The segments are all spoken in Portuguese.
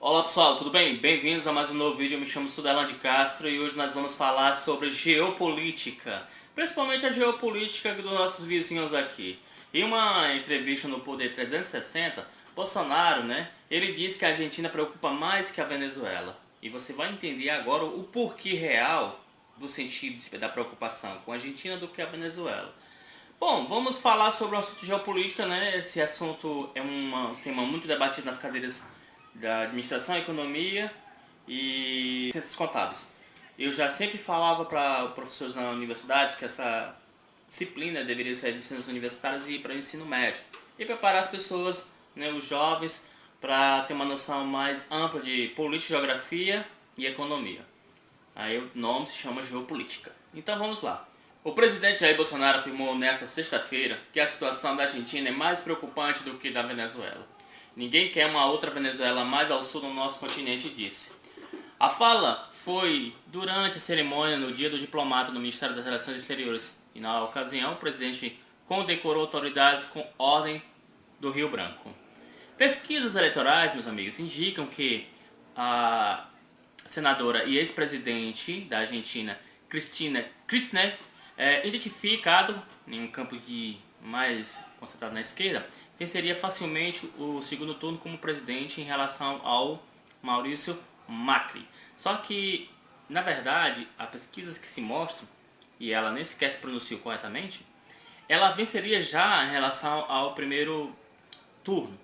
Olá pessoal, tudo bem? Bem-vindos a mais um novo vídeo. Eu me chamo Sudelan de Castro e hoje nós vamos falar sobre geopolítica, principalmente a geopolítica dos nossos vizinhos aqui. Em uma entrevista no Poder 360, Bolsonaro, ele disse que a Argentina preocupa mais que a Venezuela. E você vai entender agora o porquê real do sentido da preocupação com a Argentina do que a Venezuela. Bom, vamos falar sobre o assunto geopolítica, Esse assunto é um tema muito debatido nas cadeiras da administração, economia e ciências contábeis. Eu já sempre falava para professores na universidade que essa disciplina deveria ser de ciências universitárias e ir para o ensino médio e preparar as pessoas, os jovens, para ter uma noção mais ampla de política, geografia e economia. Aí o nome se chama geopolítica. Então vamos lá. O presidente Jair Bolsonaro afirmou nesta sexta-feira que a situação da Argentina é mais preocupante do que da Venezuela. Ninguém quer uma outra Venezuela mais ao sul do nosso continente, disse. A fala foi durante a cerimônia no Dia do Diplomata no Ministério das Relações Exteriores e na ocasião o presidente condecorou autoridades com ordem do Rio Branco. Pesquisas eleitorais, meus amigos, indicam que a senadora e ex-presidente da Argentina, Cristina Kirchner, identificado em um campo mais concentrado na esquerda, venceria facilmente o segundo turno como presidente em relação ao Maurício Macri. Só que, na verdade, há pesquisas que se mostram, e ela nem sequer se pronunciou corretamente, ela venceria já em relação ao primeiro turno.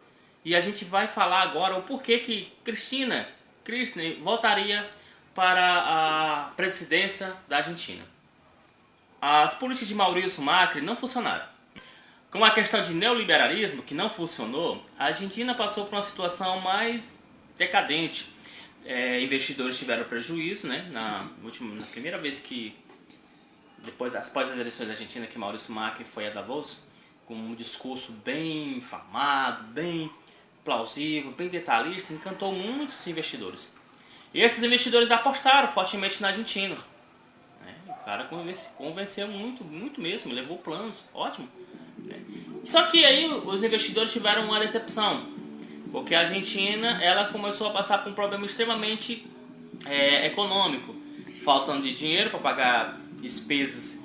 E a gente vai falar agora o porquê que Cristina Kirchner voltaria para a presidência da Argentina. As políticas de Maurício Macri não funcionaram. Com a questão de neoliberalismo, que não funcionou, a Argentina passou por uma situação mais decadente. Investidores tiveram prejuízo, na primeira vez que, após as eleições da Argentina, que Maurício Macri foi a Davos, com um discurso bem inflamado, bem plausível, bem detalhista, encantou muitos investidores. E esses investidores apostaram fortemente na Argentina. O cara convenceu muito, muito mesmo, levou planos, ótimo. Só que aí os investidores tiveram uma decepção, porque a Argentina ela começou a passar por um problema extremamente econômico, faltando de dinheiro para pagar despesas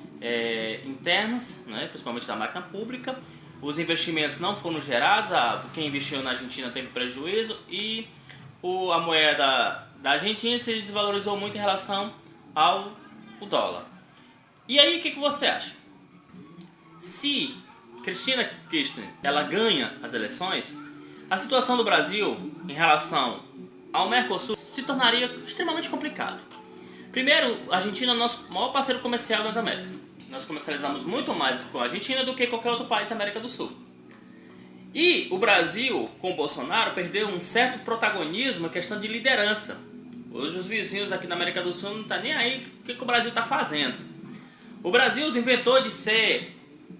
internas, principalmente da máquina pública. Os investimentos não foram gerados, quem investiu na Argentina teve prejuízo e a moeda da Argentina se desvalorizou muito em relação ao dólar. E aí o que você acha? Se Cristina Kirchner ela ganha as eleições, a situação do Brasil em relação ao Mercosul se tornaria extremamente complicado. Primeiro, a Argentina é o nosso maior parceiro comercial das Américas. Nós comercializamos muito mais com a Argentina do que qualquer outro país da América do Sul. E o Brasil, com o Bolsonaro, perdeu um certo protagonismo em questão de liderança. Hoje os vizinhos aqui da América do Sul não estão nem aí o que o Brasil está fazendo. O Brasil inventou de ser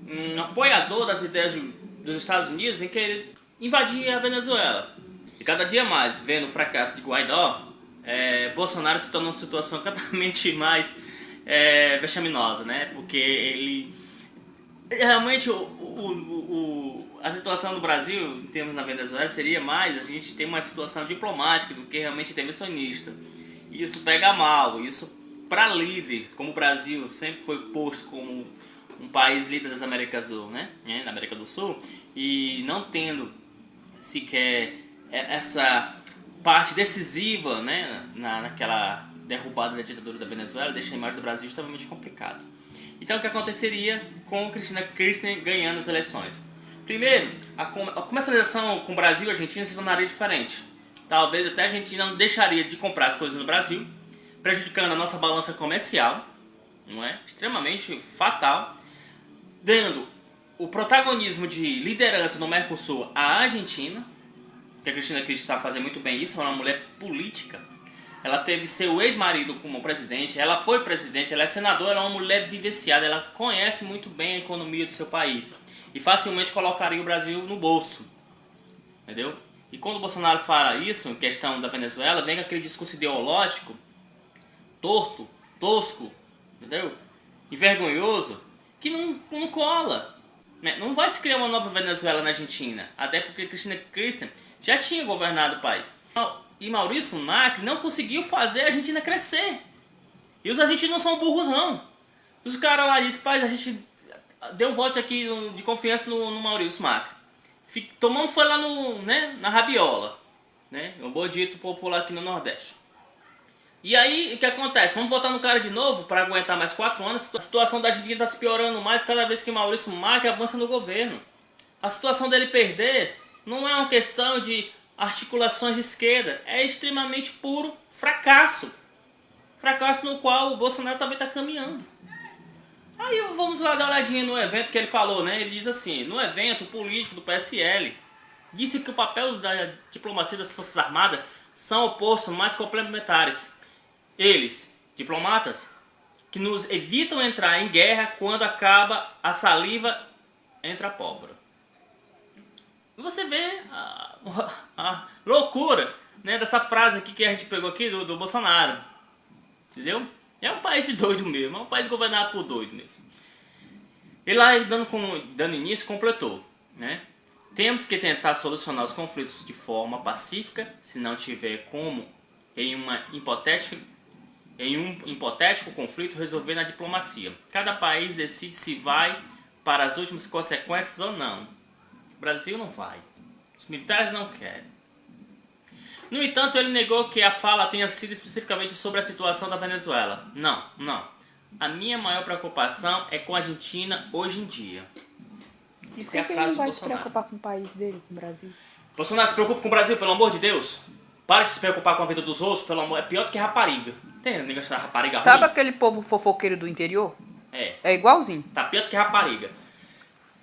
um apoiador das ideias dos Estados Unidos em querer invadir a Venezuela. E cada dia mais, vendo o fracasso de Guaidó, Bolsonaro se tornou uma situação completamente mais vexaminosa, Porque ele... Realmente a situação do Brasil, em termos da Venezuela, seria mais a gente ter uma situação diplomática do que realmente intervencionista. E isso pega mal, isso para líder, como o Brasil sempre foi posto como um país líder das Américas na América do Sul, e não tendo sequer essa parte decisiva, naquela derrubada da ditadura da Venezuela, deixa a imagem do Brasil extremamente complicado. Então o que aconteceria com Cristina Kirchner ganhando as eleições? Primeiro, a comercialização com o Brasil e a Argentina se tornaria diferente. Talvez até a Argentina não deixaria de comprar as coisas no Brasil, prejudicando a nossa balança comercial, extremamente fatal, dando o protagonismo de liderança no Mercosul à Argentina, que a Cristina Kirchner sabe fazer muito bem isso, é uma mulher política. Ela teve seu ex-marido como presidente, ela foi presidente, ela é senadora, ela é uma mulher vivenciada, ela conhece muito bem a economia do seu país e facilmente colocaria o Brasil no bolso, entendeu? E quando o Bolsonaro fala isso, em questão da Venezuela, vem com aquele discurso ideológico, torto, tosco, entendeu? E vergonhoso, que não cola. Não vai se criar uma nova Venezuela na Argentina, até porque Cristina Kirchner já tinha governado o país. e Maurício Macri não conseguiu fazer a Argentina crescer. E os argentinos não são burros, não. Os caras lá dizem, pai, a gente deu um voto aqui de confiança no Maurício Macri. Tomamos foi lá na rabiola, né? Um bom dito popular aqui no Nordeste. E aí, o que acontece? Vamos votar no cara de novo para aguentar mais 4 anos. A situação da Argentina está se piorando mais cada vez que Maurício Macri avança no governo. A situação dele perder não é uma questão de articulações de esquerda, é extremamente puro fracasso. Fracasso no qual o Bolsonaro também está caminhando. Aí vamos lá dar uma olhadinha no evento que ele falou, né? Ele diz assim, no evento, o político do PSL disse que o papel da diplomacia das Forças Armadas são opostos, mas complementares. Eles, diplomatas, que nos evitam entrar em guerra quando acaba a saliva entre a pólvora. E você vê a loucura, né, dessa frase aqui que a gente pegou aqui do Bolsonaro. Entendeu? É um país de doido mesmo, é um país governado por doido mesmo. Ele lá, dando início, completou, né? Temos que tentar solucionar os conflitos de forma pacífica, se não tiver como em um hipotético conflito resolver na diplomacia. Cada país decide se vai para as últimas consequências ou não. O Brasil não vai. Os militares não querem. No entanto, ele negou que a fala tenha sido especificamente sobre a situação da Venezuela. Não. A minha maior preocupação é com a Argentina hoje em dia. Isso é a frase do Bolsonaro. Ele não vai se preocupar com o país dele, com o Brasil. Bolsonaro, se preocupa com o Brasil, pelo amor de Deus. Para de se preocupar com a vida dos outros, pelo amor. É pior do que rapariga. Tem negócio da rapariga ruim? Sabe aquele povo fofoqueiro do interior? É igualzinho. Tá pior do que rapariga.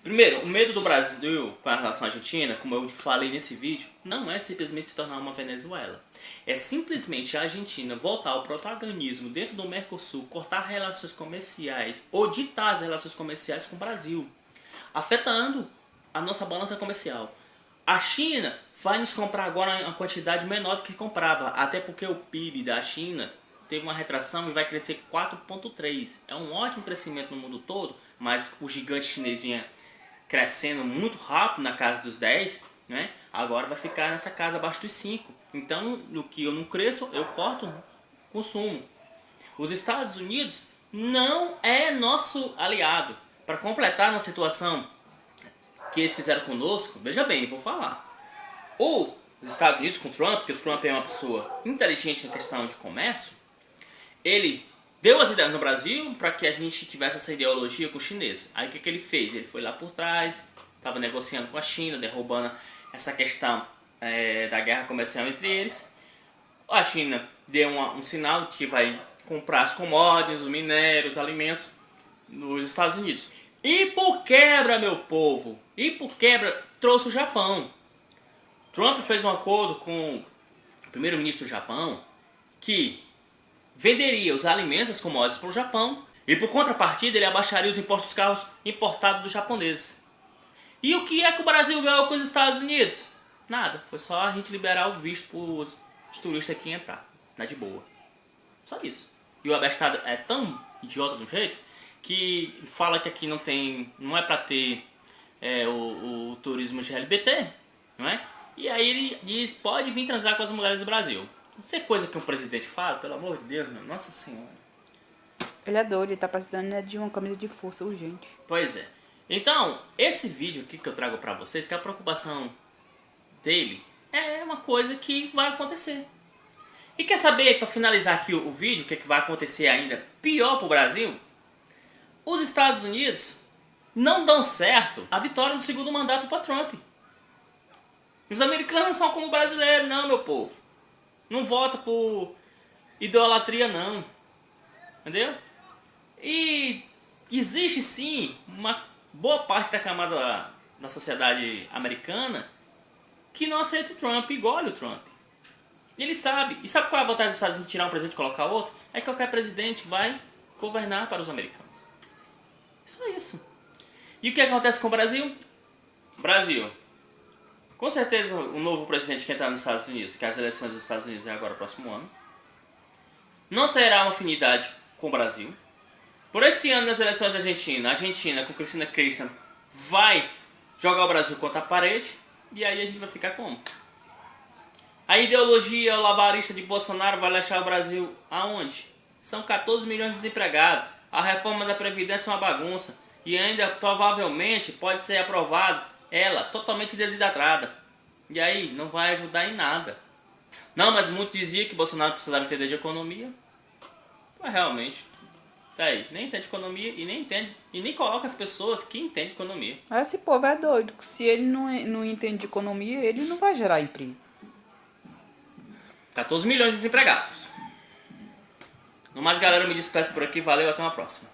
Primeiro, o medo do Brasil com a relação à Argentina, como eu falei nesse vídeo, não é simplesmente se tornar uma Venezuela. É simplesmente a Argentina voltar ao protagonismo dentro do Mercosul, cortar relações comerciais ou ditar as relações comerciais com o Brasil, afetando a nossa balança comercial. A China vai nos comprar agora uma quantidade menor do que comprava, até porque o PIB da China teve uma retração e vai crescer 4,3. É um ótimo crescimento no mundo todo, mas o gigante chinês vinha crescendo muito rápido na casa dos 10, né? Agora vai ficar nessa casa abaixo dos 5. Então, no que eu não cresço, eu corto o consumo. Os Estados Unidos não é nosso aliado. Para completar uma situação que eles fizeram conosco, veja bem, vou falar. Os Estados Unidos com Trump, porque o Trump é uma pessoa inteligente na questão de comércio, ele deu as ideias no Brasil para que a gente tivesse essa ideologia com o chinês. Aí o que ele fez? Ele foi lá por trás, estava negociando com a China, derrubando essa questão da guerra comercial entre eles. A China deu um sinal que vai comprar as commodities, os minérios, os alimentos nos Estados Unidos. E por quebra, meu povo, trouxe o Japão. Trump fez um acordo com o primeiro-ministro do Japão que venderia os alimentos, as commodities para o Japão, e por contrapartida ele abaixaria os impostos dos carros importados dos japoneses. E o que é que o Brasil ganhou com os Estados Unidos? Nada, foi só a gente liberar o visto para os turistas aqui entrar, na de boa. Só isso. E o abestado é tão idiota do jeito que fala que aqui não é para ter o turismo LGBT, não é? E aí ele diz, pode vir transar com as mulheres do Brasil. Isso é coisa que um presidente fala, pelo amor de Deus, meu. Nossa Senhora. Ele é doido, ele tá precisando de uma camisa de força urgente. Pois é. Então, esse vídeo aqui que eu trago pra vocês, que a preocupação dele é uma coisa que vai acontecer. E quer saber, pra finalizar aqui o vídeo, o que vai acontecer ainda pior pro Brasil? Os Estados Unidos não dão certo a vitória no segundo mandato pra Trump. Os americanos não são como o brasileiro, não, meu povo. Não vota por idolatria, não. Entendeu? E existe sim uma boa parte da camada da sociedade americana que não aceita o Trump, engole o Trump. Ele sabe. E sabe qual é a vantagem dos Estados Unidos de tirar um presidente e colocar outro? É que qualquer presidente vai governar para os americanos. Só isso. E o que acontece com o Brasil? Brasil. Com certeza o novo presidente que entrar nos Estados Unidos, que as eleições dos Estados Unidos é agora próximo ano, não terá uma afinidade com o Brasil. Por esse ano nas eleições da Argentina, a Argentina com Cristina Kirchner vai jogar o Brasil contra a parede, e aí a gente vai ficar como? A ideologia lavarista de Bolsonaro vai deixar o Brasil aonde? São 14 milhões de desempregados. A reforma da Previdência é uma bagunça. E ainda provavelmente pode ser aprovada ela totalmente desidratada. E aí não vai ajudar em nada. Não, mas muitos diziam que Bolsonaro precisava entender de economia. Mas realmente, tá aí, nem entende de economia e nem entende e nem coloca as pessoas que entendem de economia. Mas esse povo é doido. Se ele não entende de economia, ele não vai gerar emprego. 14 milhões de desempregados. No mais, galera, eu me despeço por aqui. Valeu, até uma próxima.